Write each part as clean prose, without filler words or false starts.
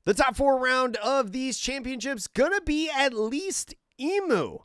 The top 4 round of these championships gonna be at least Emu.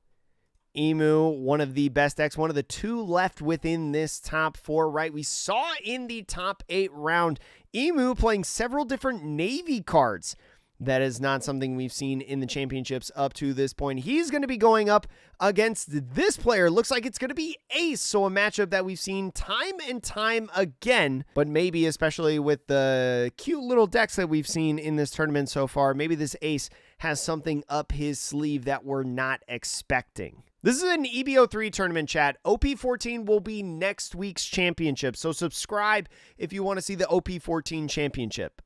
Emu, one of the best decks, one of the 2 left within this top 4, right? We saw in the top 8 round, Emu playing several different Navy cards. That is not something we've seen in the championships up to this point. He's going to be going up against this player. Looks like it's going to be Ace, so a matchup that we've seen time and time again, but maybe especially with the cute little decks that we've seen in this tournament so far, maybe this Ace has something up his sleeve that we're not expecting. This is an EB03 tournament, chat. OP13 will be next week's championship, so subscribe if you want to see the OP14 championship.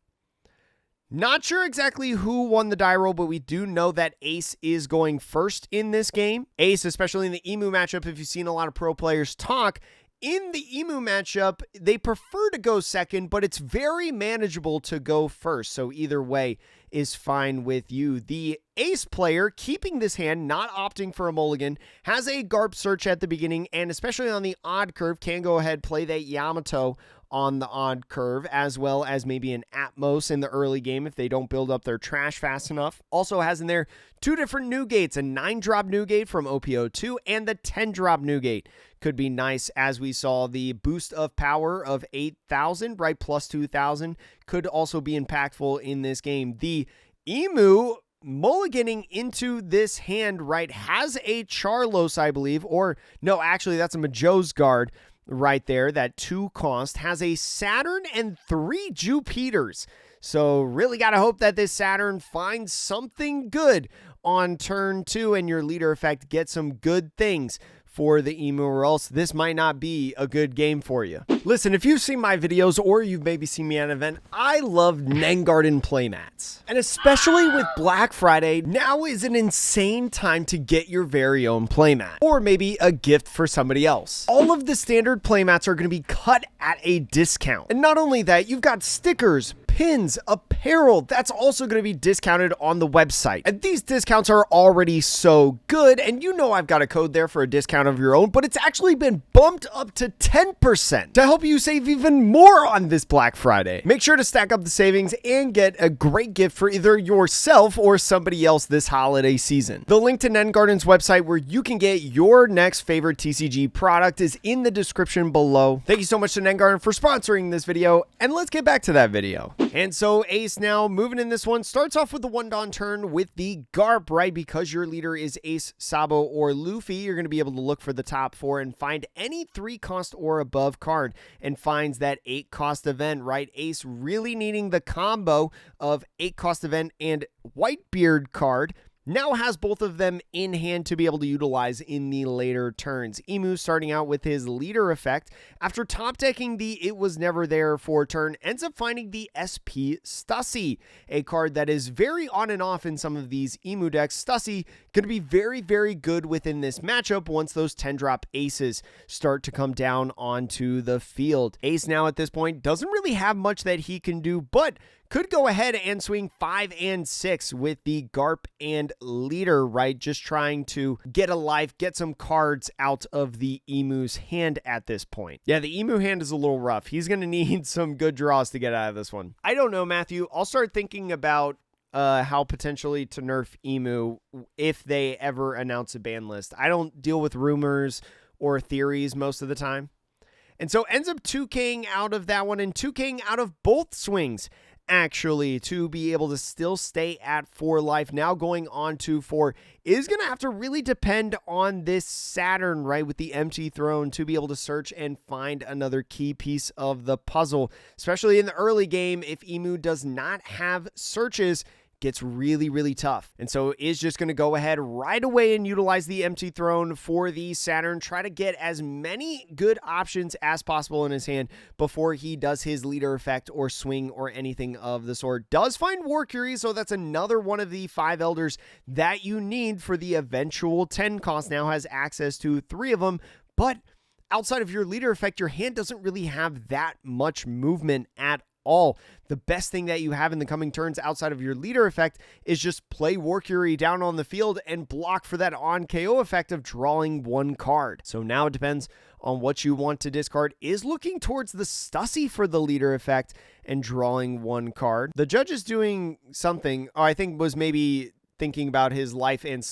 Not sure exactly who won the die roll, but we do know that Ace is going first in this game. Ace, especially in the Emu matchup, if you've seen a lot of pro players talk, in the Emu matchup, they prefer to go second, but it's very manageable to go first. So either way is fine with you. The Ace player, keeping this hand, not opting for a mulligan, has a Garp search at the beginning, and especially on the odd curve, can go ahead, play that Yamato on the odd curve, as well as maybe an Atmos in the early game if they don't build up their trash fast enough. Also has in there 2 different new gates, a 9-drop new gate from OP02 and the 10-drop new gate. Could be nice, as we saw the boost of power of 8,000, right, plus 2,000, could also be impactful in this game. The Emu mulliganing into this hand, right, has a Charlos, I believe, or no, actually that's a Majo's Guard right there. That 2 cost has a Saturn and 3 Jupiters. So really got to hope that this Saturn finds something good on turn 2 and your leader effect gets some good things for the Emu, or else this might not be a good game for you. Listen, if you've seen my videos or you've maybe seen me at an event, I love Nengarden playmats. And especially with Black Friday, now is an insane time to get your very own playmat, or maybe a gift for somebody else. All of the standard playmats are going to be cut at a discount. And not only that, you've got stickers, pins, apparel, that's also going to be discounted on the website. And these discounts are already so good, and you know I've got a code there for a discount of your own, but it's actually been bumped up to 10% to help you save even more on this Black Friday. Make sure to stack up the savings and get a great gift for either yourself or somebody else this holiday season. The link to Nengarden's website where you can get your next favorite TCG product is in the description below. Thank you so much to Nengarden for sponsoring this video, and let's get back to that video. And so Ace now moving in this one starts off with the 1-Dawn turn with the Garp, right? Because your leader is Ace, Sabo, or Luffy, you're going to be able to look for the top 4 and find any 3-cost or above card, and finds that 8-cost event, right? Ace really needing the combo of 8-cost event and Whitebeard card. Now has both of them in hand to be able to utilize in the later turns. Emu starting out with his leader effect. After top decking the It Was Never There for turn, ends up finding the SP Stussy, a card that is very on and off in some of these Emu decks. Stussy going to be very, very good within this matchup once those 10-drop aces start to come down onto the field. Ace now at this point doesn't really have much that he can do, but could go ahead and swing 5 and 6 with the Garp and leader, right? Just trying to get a life, get some cards out of the Emu's hand at this point. Yeah, the Emu hand is a little rough. He's going to need some good draws to get out of this one. I don't know, Matthew. I'll start thinking about how potentially to nerf Emu if they ever announce a ban list. I don't deal with rumors or theories most of the time. And so ends up 2K'ing out of that one and 2K'ing out of both swings, actually, to be able to still stay at 4 life. Now going on to 4 is going to have to really depend on this Saturn, right, with the empty throne to be able to search and find another key piece of the puzzle, especially in the early game. If Emu does not have searches, gets really, really tough. And so is just going to go ahead right away and utilize the empty throne for the Saturn, try to get as many good options as possible in his hand before he does his leader effect or swing or anything of the sort. Does find War Curie, so that's another one of the 5 elders that you need for the eventual 10 cost. Now has access to 3 of them, but outside of your leader effect, your hand doesn't really have that much movement at all. The best thing that you have in the coming turns outside of your leader effect is just play Warcury down on the field and block for that on KO effect of drawing one card. So now it depends on what you want to discard. Is looking towards the Stussy for the leader effect and drawing one card. The judge is doing something, I think was maybe thinking about his life and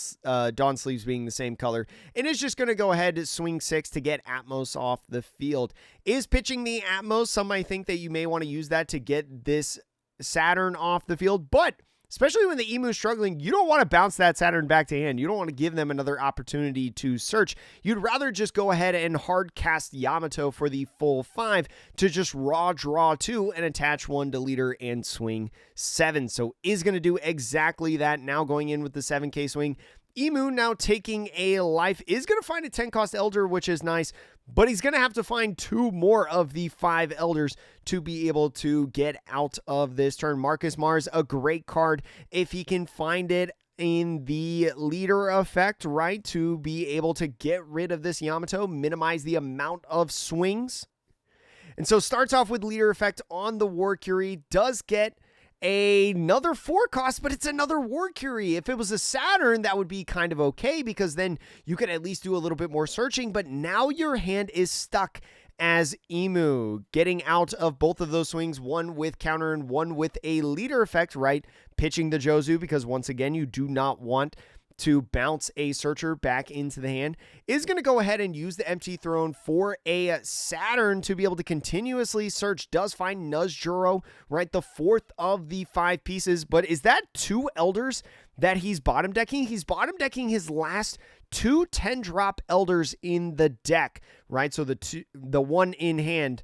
Dawn sleeves being the same color, and is just going to go ahead and swing 6 to get Atmos off the field. Is pitching the Atmos. Some might think that you may want to use that to get this Saturn off the field, but especially when the Emu's struggling, you don't want to bounce that Saturn back to hand. You don't want to give them another opportunity to search. You'd rather just go ahead and hard cast Yamato for the full 5 to just raw draw 2 and attach 1 to leader and swing 7. So is going to do exactly that now going in with the 7K swing. Emu now taking a life, is going to find a 10-cost Elder, which is nice, but he's going to have to find 2 more of the 5 Elders to be able to get out of this turn. Marcus Mars, a great card if he can find it in the leader effect, right, to be able to get rid of this Yamato, minimize the amount of swings. And so starts off with leader effect on the Warcury, does get another 4 cost, but it's another Warcury. If it was a Saturn, that would be kind of okay because then you could at least do a little bit more searching, but now your hand is stuck as Emu, getting out of both of those swings, one with counter and one with a leader effect, right? Pitching the Jozu because once again, you do not want to bounce a searcher back into the hand, is going to go ahead and use the empty throne for a Saturn to be able to continuously search. Does find Nuzjuro, right? The 4th of the 5 pieces, but is that 2 Elders that he's bottom decking? He's bottom decking his last 2 10-drop Elders in the deck, right? So the one in hand,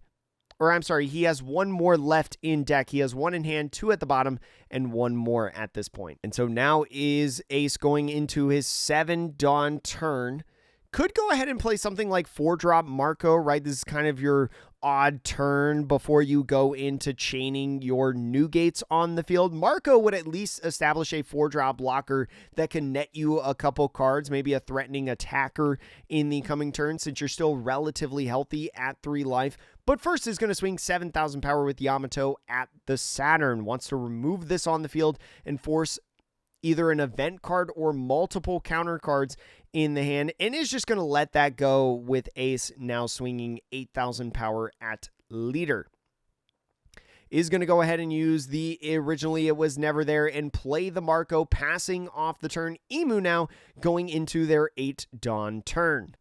or I'm sorry, he has 1 more left in deck. He has 1 in hand, 2 at the bottom, and 1 more at this point. And so now is Ace going into his 7 Dawn turn. Could go ahead and play something like 4-drop Marco, right? This is kind of your odd turn before you go into chaining your new gates on the field. Marco would at least establish a 4-drop blocker that can net you a couple cards, maybe a threatening attacker in the coming turn since you're still relatively healthy at 3 life. But first is going to swing 7,000 power with Yamato at the Saturn. Wants to remove this on the field and force either an event card or multiple counter cards in the hand, and is just going to let that go with Ace now swinging 8,000 power at leader. Is going to go ahead and use the originally it was never there and play the Marco, passing off the turn. Emu now going into their 8 Dawn turn.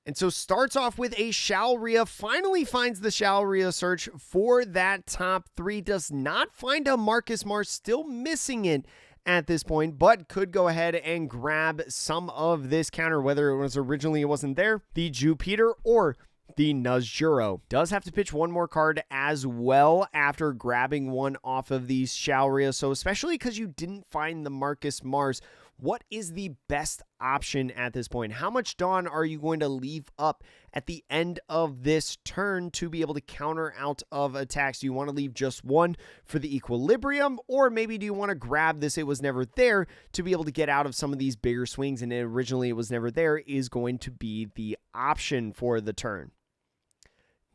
And so starts off with a Shalria, finally finds the Shalria search for that top 3, does not find a Marcus Mars, still missing it at this point, but could go ahead and grab some of this counter, whether it was originally it wasn't there, the Jupiter or the Nuzjuro. Does have to pitch 1 more card as well after grabbing 1 off of these Shalria, so especially because you didn't find the Marcus Mars, what is the best option at this point? How much Dawn are you going to leave up at the end of this turn to be able to counter out of attacks? Do you want to leave just 1 for the equilibrium, or maybe do you want to grab this it was never there to be able to get out of some of these bigger swings and originally it was never there is going to be the option for the turn?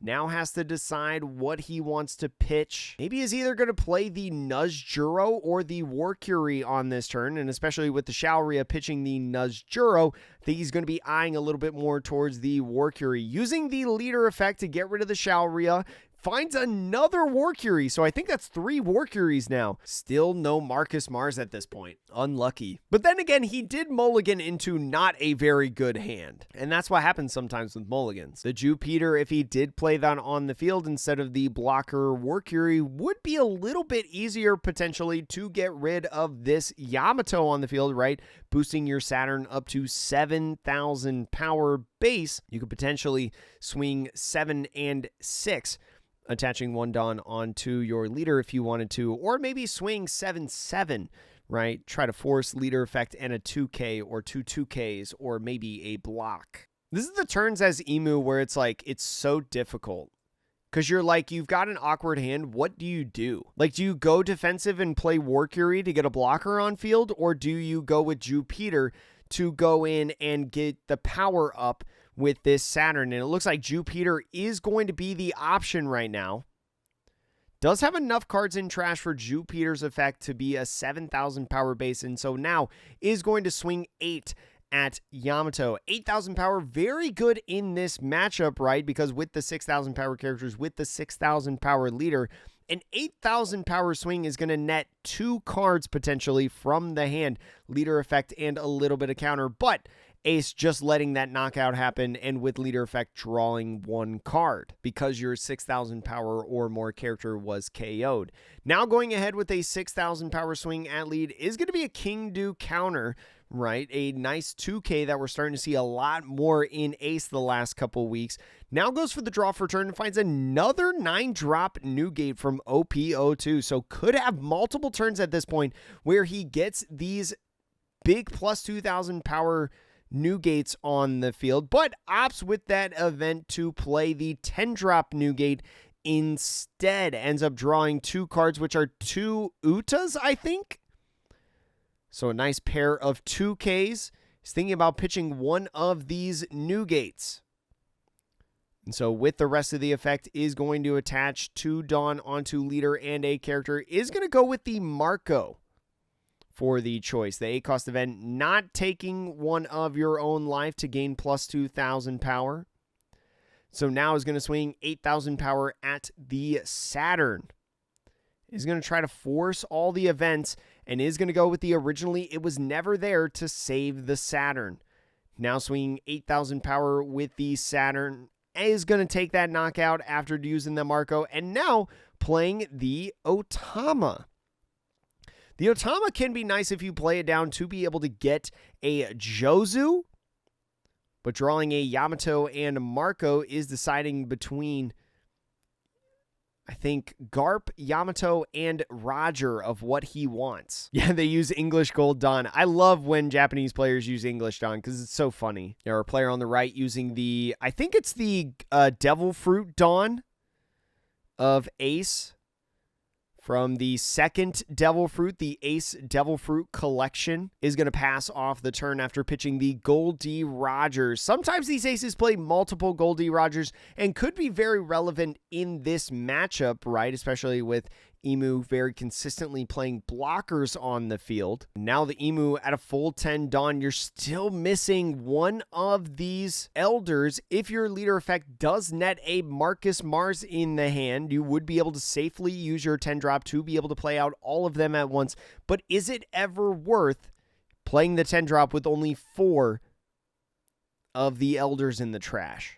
Now has to decide what he wants to pitch. Maybe is either going to play the Nuzjuro or the Warcury on this turn, and especially with the Shalria pitching the Nuzjuro, I think he's going to be eyeing a little bit more towards the Warcury. Using the leader effect to get rid of the Shalria, finds another Warcury, so I think that's 3 Warcuries now. Still no Marcus Mars at this point. Unlucky. But then again, he did mulligan into not a very good hand, and that's what happens sometimes with mulligans. The Jupiter, if he did play that on the field instead of the blocker Warcury, would be a little bit easier potentially to get rid of this Yamato on the field, right? Boosting your Saturn up to 7,000 power base. You could potentially swing 7 and 6. Attaching 1 Dawn onto your leader if you wanted to, or maybe swing 7/7, right? Try to force leader effect and a 2K or 2 2Ks, or maybe a block. This is the turns as Emu where it's like, it's so difficult. Because you're like, you've got an awkward hand, what do you do? Like, do you go defensive and play Warcury to get a blocker on field, or do you go with Jupiter to go in and get the power up with this Saturn? And it looks like Jupiter is going to be the option right now. Does have enough cards in trash for Jupiter's effect to be a 7,000 power base, and so now is going to swing 8 at Yamato. 8,000 power, very good in this matchup, right? Because with the 6,000 power characters, with the 6,000 power leader, an 8,000 power swing is going to net 2 cards potentially from the hand, leader effect and a little bit of counter, but Ace just letting that knockout happen, and with leader effect drawing 1 card because your 6,000 power or more character was KO'd. Now going ahead with a 6,000 power swing at lead is going to be a King Do counter, right? A nice 2K that we're starting to see a lot more in Ace the last couple weeks. Now goes for the draw for turn and finds another 9-drop Newgate from OP02. So could have multiple turns at this point where he gets these big plus 2,000 power Newgates on the field, but opts with that event to play the 10-drop Newgate instead. Ends up drawing 2 cards, which are 2 Utas, I think. So a nice pair of 2Ks. He's thinking about pitching one of these Newgates. And so with the rest of the effect is going to attach 2 Dawn onto leader and a character. Is going to go with the Marco for the choice. The 8-cost event, not taking one of your own life to gain plus 2,000 power. So now is going to swing 8,000 power at the Saturn. Is going to try to force all the events and is going to go with the originally it was never there to save the Saturn. Now swinging 8,000 power with the Saturn, is going to take that knockout after using the Marco, and now playing the Otama. The Otama can be nice if you play it down to be able to get a Jozu, but drawing a Yamato and Marco is deciding between, I think, Garp, Yamato, and Roger of what he wants. Yeah, they use English Gold Dawn. I love when Japanese players use English Dawn because it's so funny. There are a player on the right using the, I think it's the Devil Fruit Dawn of Ace. From the second Devil Fruit, the Ace Devil Fruit collection is going to pass off the turn after pitching the Goldie Rogers. Sometimes these aces play multiple Goldie Rogers and could be very relevant in this matchup, right? Especially with Emu very consistently playing blockers on the field. Now the Emu at a full 10 Dawn, you're still missing one of these elders. If your leader effect does net a Marcus Mars in the hand, you would be able to safely use your 10 drop to be able to play out all of them at once. But is it ever worth playing the 10 drop with only 4 of the elders in the trash?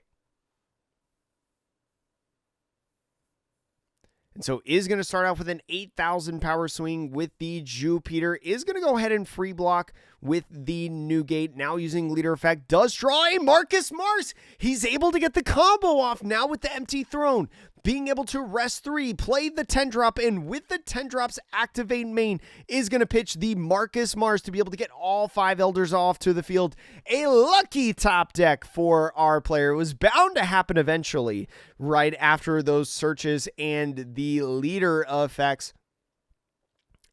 And so is going to start off with an 8,000 power swing with the Jupiter. Is going to go ahead and free block with the Newgate. Now using leader effect. Does draw a Marcus Mars. He's able to get the combo off now with the empty throne. Being able to rest 3, play the 10 drop, and with the 10 drops activate main is going to pitch the Marcus Mars to be able to get all 5 elders off to the field. A lucky top deck for our player. It was bound to happen eventually right after those searches, and the leader effects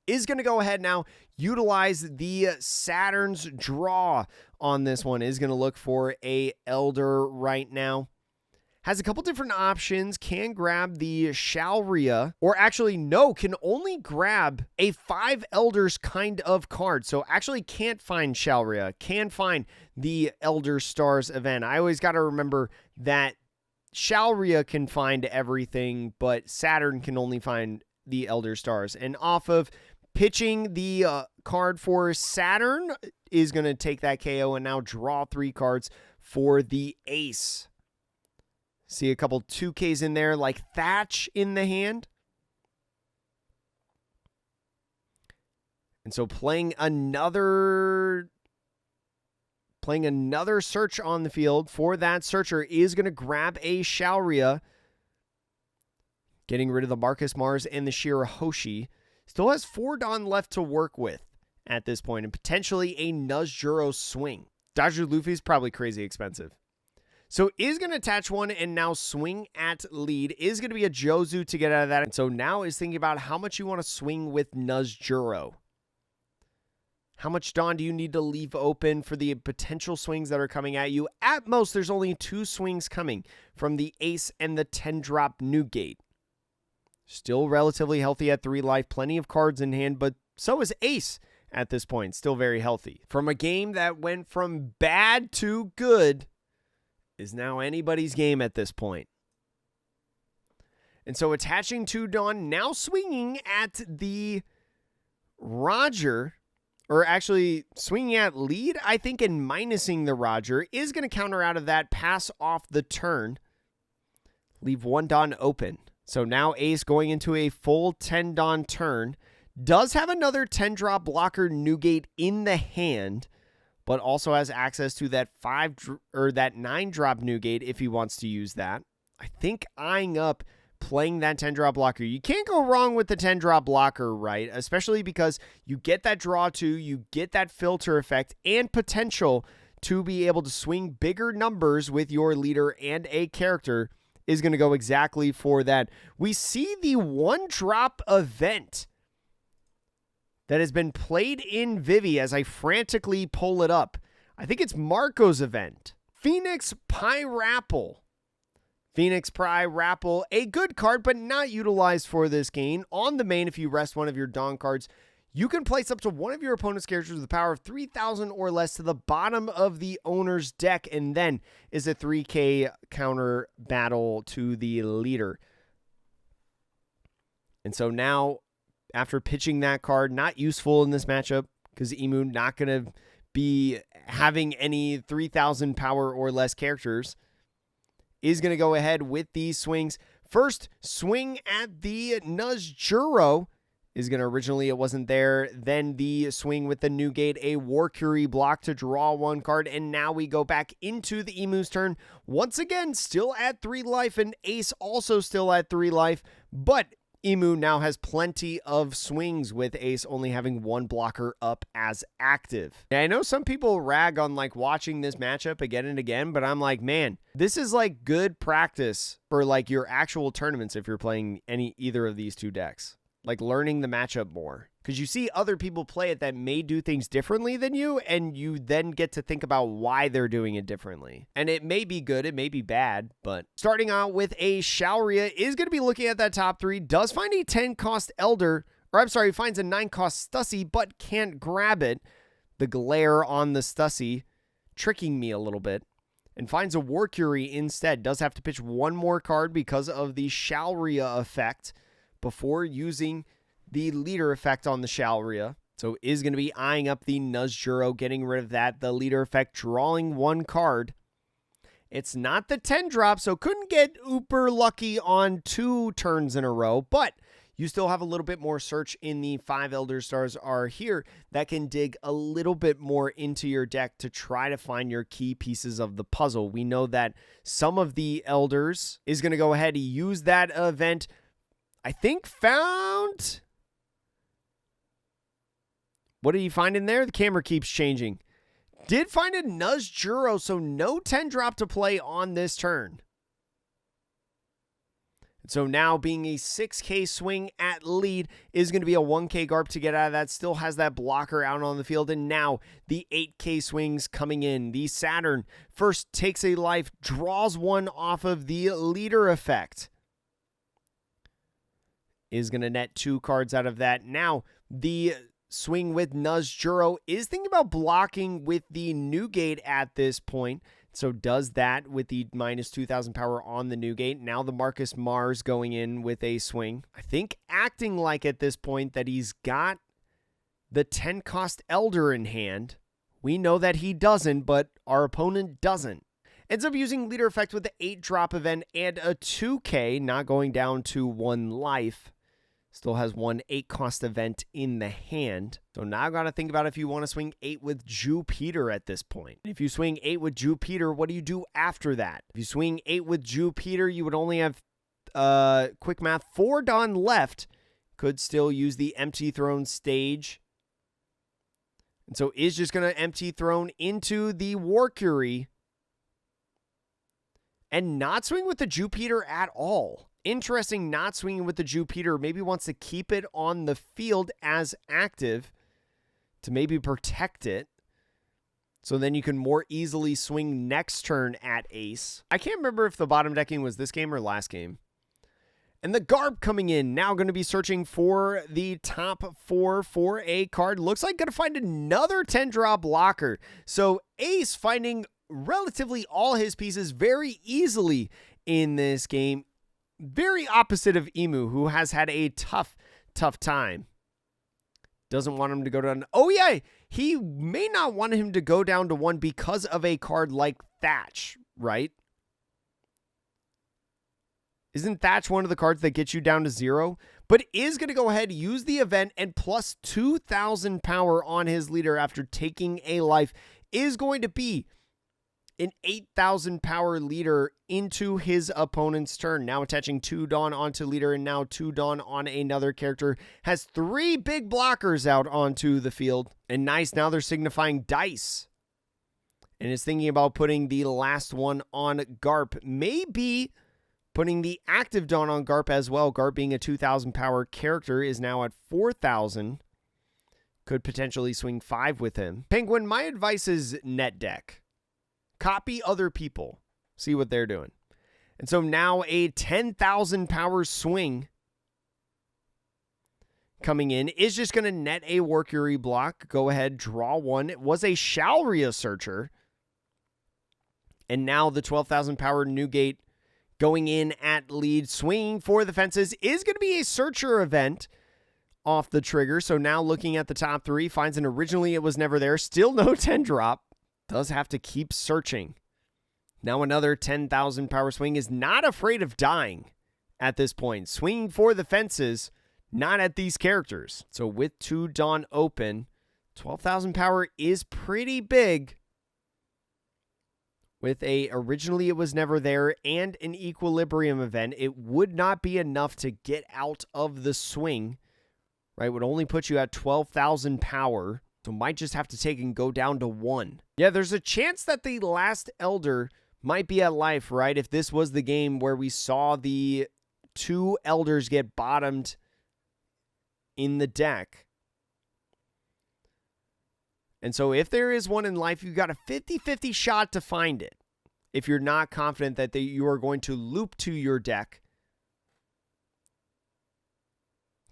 is going to go ahead now, utilize the Saturn's draw on this one. Is going to look for a elder right now. Has a couple different options. Can grab the Shalria, or actually no, can only grab a 5 elders kind of card. So actually can't find Shalria, can find the Elder Stars event. I always got to remember that Shalria can find everything, but Saturn can only find the Elder Stars. And off of pitching the card for Saturn is going to take that KO and now draw 3 cards for the Ace. See a couple 2Ks in there, like Thatch in the hand. And so playing another search on the field for that searcher is going to grab a Shalria. Getting rid of the Marcus Mars and the Shirahoshi. Still has 4 Dawn left to work with at this point, and potentially a Nuzjuro swing. Dodger Luffy is probably crazy expensive. So is going to attach 1 and now swing at lead. Is going to be a Jozu to get out of that. And so now is thinking about how much you want to swing with Nuzjuro. How much Dawn do you need to leave open for the potential swings that are coming at you? At most, there's only 2 swings coming from the Ace and the 10-drop Newgate. Still relatively healthy at 3 life, plenty of cards in hand, but so is Ace at this point, still very healthy. From a game that went from bad to good is now anybody's game at this point. And so attaching to Dawn, now swinging at the Roger, or actually swinging at lead, I think, and minusing the Roger, is going to counter out of that, pass off the turn, leave 1 Dawn open. So now Ace going into a full 10 Dawn turn, does have another 10-drop blocker Newgate in the hand, but also has access to that 9-drop Newgate if he wants to use that. I think eyeing up playing that 10-drop blocker. You can't go wrong with the 10-drop blocker, right? Especially because you get that draw 2, you get that filter effect, and potential to be able to swing bigger numbers with your leader and a character is going to go exactly for that. We see the 1-drop event that has been played in Vivi as I frantically pull it up. I think it's Marco's event. Phoenix Pyrapple. Phoenix Pyrapple, a good card, but not utilized for this game. On the main, if you rest one of your Dawn cards, you can place up to one of your opponent's characters with a power of 3,000 or less to the bottom of the owner's deck, and then is a 3K counter battle to the leader. And so now, after pitching that card, not useful in this matchup, because Emu not going to be having any 3,000 power or less characters, is going to go ahead with these swings. First swing at the Nuzjuro is going to, originally it wasn't there. Then the swing with the Newgate, a Warcury block to draw 1 card. And now we go back into the Emu's turn. Once again, still at 3 life, and Ace also still at 3 life. But Emu now has plenty of swings with Ace only having 1 blocker up as active. Now, I know some people rag on like watching this matchup again and again, but I'm like, man, this is like good practice for like your actual tournaments if you're playing either of these 2 decks. Like learning the matchup more. Because you see other people play it that may do things differently than you, and you then get to think about why they're doing it differently. And it may be good, it may be bad, but starting out with a Shaoria is going to be looking at that top 3, does find a 10-cost Elder, or I'm sorry, finds a 9-cost Stussy, but can't grab it. The glare on the Stussy tricking me a little bit. And finds a Warcury instead. Does have to pitch 1 more card because of the Shaoria effect before using the leader effect on the Shaoria. So is going to be eyeing up the Nuzjuro, getting rid of that. The leader effect, drawing 1 card. It's not the 10-drop, so couldn't get uber lucky on 2 turns in a row, but you still have a little bit more search in the 5 Elder Stars are here that can dig a little bit more into your deck to try to find your key pieces of the puzzle. We know that some of the Elders is going to go ahead and use that event. I think found... What did he find in there? The camera keeps changing. Did find a Nuzjuro, so no 10-drop to play on this turn. So now being a 6K swing at lead is going to be a 1K Garp to get out of that. Still has that blocker out on the field. And now the 8K swings coming in. The Saturn first takes a life, draws 1 off of the leader effect. Is going to net 2 cards out of that. Now the swing with Nuzjuro is thinking about blocking with the Newgate at this point. So does that with the minus 2,000 power on the Newgate. Now the Marcus Mars going in with a swing. I think acting like at this point that he's got the 10-cost Elder in hand. We know that he doesn't, but our opponent doesn't. Ends up using leader effect with the 8-drop event and a 2K, not going down to 1 life. Still has 1 8-cost event in the hand. So now I've got to think about if you want to swing 8 with Jupiter at this point. If you swing 8 with Jupiter, what do you do after that? If you swing 8 with Jupiter, you would only have, quick math, 4 Dawn left. Could still use the Empty Throne stage. And so is just going to Empty Throne into the Warcury. And not swing with the Jupiter at all. Interesting, not swinging with the Jupiter. Maybe wants to keep it on the field as active to maybe protect it. So then you can more easily swing next turn at Ace. I can't remember if the bottom decking was this game or last game. And the Garp coming in, now going to be searching for the top 4 for a card. Looks like going to find another 10-drop blocker. So Ace finding relatively all his pieces very easily in this game. Very opposite of Emu, who has had a tough time. Doesn't want him to go down. Oh, yeah, he may not want him to go down to 1 because of a card like Thatch, right? Isn't Thatch one of the cards that gets you down to 0? But is going to go ahead, use the event, and plus 2,000 power on his leader after taking a life. Is going to be an 8,000 power leader into his opponent's turn. Now attaching 2 Dawn onto leader, and now 2 Dawn on another character. Has 3 big blockers out onto the field. And nice, now they're signifying dice. And is thinking about putting the last one on Garp. Maybe putting the active Dawn on Garp as well. Garp being a 2,000 power character is now at 4,000. Could potentially swing 5 with him. Penguin, my advice is net deck. Copy other people. See what they're doing. And so now a 10,000 power swing coming in is just going to net a Workery block. Go ahead, draw 1. It was a Shall Researcher. And now the 12,000 power Newgate going in at lead, swinging for the fences, is going to be a Searcher event off the trigger. So now looking at the top 3, finds an Originally It Was Never There. Still no 10 drop. Does have to keep searching. Now another 10,000 power swing, is not afraid of dying at this point. Swinging for the fences, not at these characters. So with 2 Dawn open, 12,000 power is pretty big. With a Originally It Was Never There and an Equilibrium event, it would not be enough to get out of the swing, right? Would only put you at 12,000 power, so might just have to take and go down to 1. Yeah, there's a chance that the last Elder might be at life, right? If this was the game where we saw the 2 Elders get bottomed in the deck. And so if there is one in life, you've got a 50-50 shot to find it. If you're not confident that you are going to loop to your deck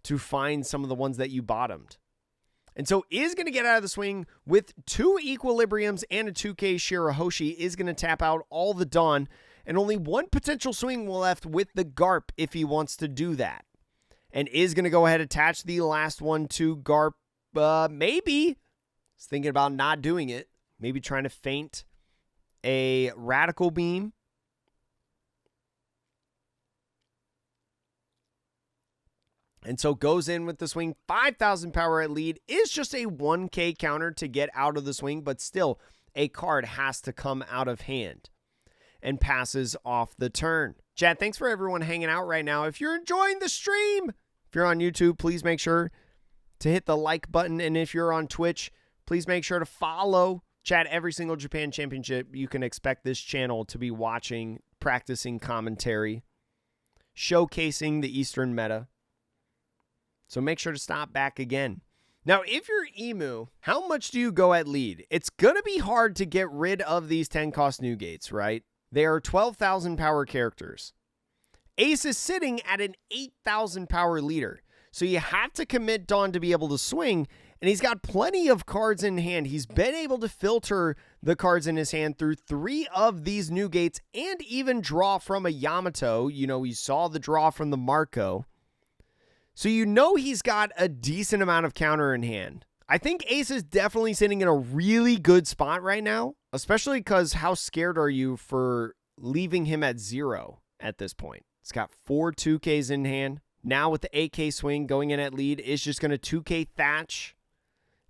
to find some of the ones that you bottomed. And so is going to get out of the swing with 2 Equilibriums and a 2K Shirahoshi. Is going to tap out all the Dawn. And only 1 potential swing left with the Garp if he wants to do that. And is going to go ahead and attach the last one to Garp. Maybe. He's thinking about not doing it. Maybe trying to feint a Radical Beam. And so goes in with the swing. 5,000 power at lead is just a 1K counter to get out of the swing, but still a card has to come out of hand and passes off the turn. Chat, thanks for everyone hanging out right now. If you're enjoying the stream, if you're on YouTube, please make sure to hit the like button. And if you're on Twitch, please make sure to follow. Chat, every single Japan Championship, you can expect this channel to be watching, practicing commentary, showcasing the Eastern meta. So make sure to stop back again. Now, if you're Emu, how much do you go at lead? It's going to be hard to get rid of these 10-cost Newgates, right? They are 12,000 power characters. Ace is sitting at an 8,000 power leader. So you have to commit Dawn to be able to swing, and he's got plenty of cards in hand. He's been able to filter the cards in his hand through 3 of these Newgates and even draw from a Yamato. You know, he saw the draw from the Marco. So you know he's got a decent amount of counter in hand. I think Ace is definitely sitting in a really good spot right now, especially because how scared are you for leaving him at 0 at this point? It's got 4 2Ks in hand. Now with the 8K swing going in at lead, is just going to 2K Thatch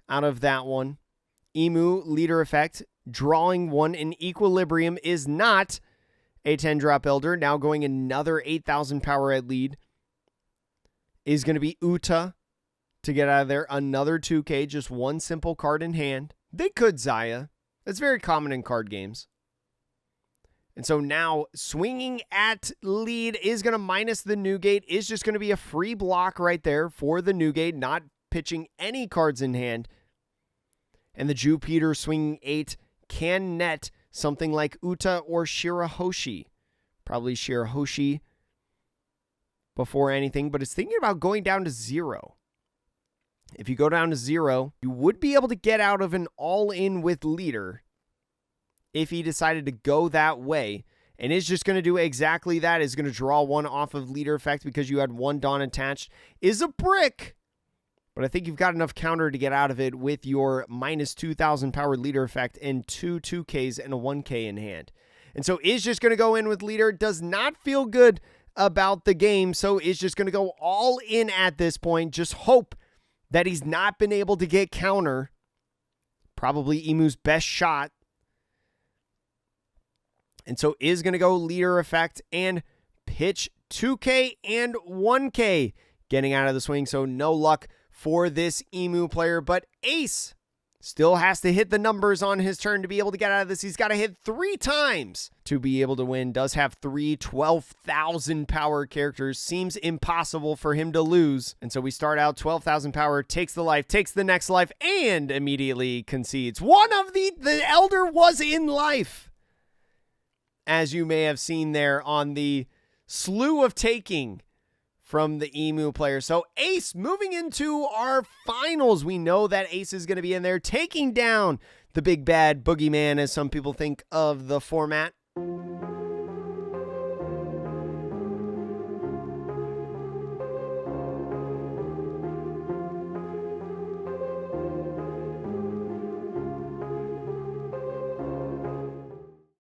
out of that one. Emu, leader effect, drawing 1 in Equilibrium is not a 10-drop Elder. Now going another 8,000 power at lead is going to be Uta to get out of there. Another 2K, just 1 simple card in hand. They could Zaya. That's very common in card games. And so now swinging at lead is going to minus the Newgate. Is just going to be a free block right there for the Newgate, not pitching any cards in hand. And the Jupiter swinging 8 can net something like Uta or Shirahoshi. Probably Shirahoshi before anything, but is thinking about going down to 0. If you go down to 0, you would be able to get out of an all-in with leader if he decided to go that way, and is just going to do exactly that. Is going to draw 1 off of leader effect because you had 1 Dawn attached. Is a brick, but I think you've got enough counter to get out of it with your minus 2,000 power leader effect and 2 2Ks and a 1K in hand. And so is just going to go in with leader. Does not feel good about the game, so is just going to go all in at this point. Just hope that he's not been able to get counter. Probably Emu's best shot. And so is going to go leader effect and pitch 2K and 1K getting out of the swing. So no luck for this Emu player, but Ace still has to hit the numbers on his turn to be able to get out of this. He's got to hit 3 times to be able to win. Does have 3 12,000 power characters. Seems impossible for him to lose. And so we start out 12,000 power, takes the life, takes the next life, and immediately concedes. One of the Elder was in life, as you may have seen there on the slew of taking from the Emu player. So Ace moving into our finals. We know that Ace is going to be in there taking down the big bad boogeyman, as some people think of the format.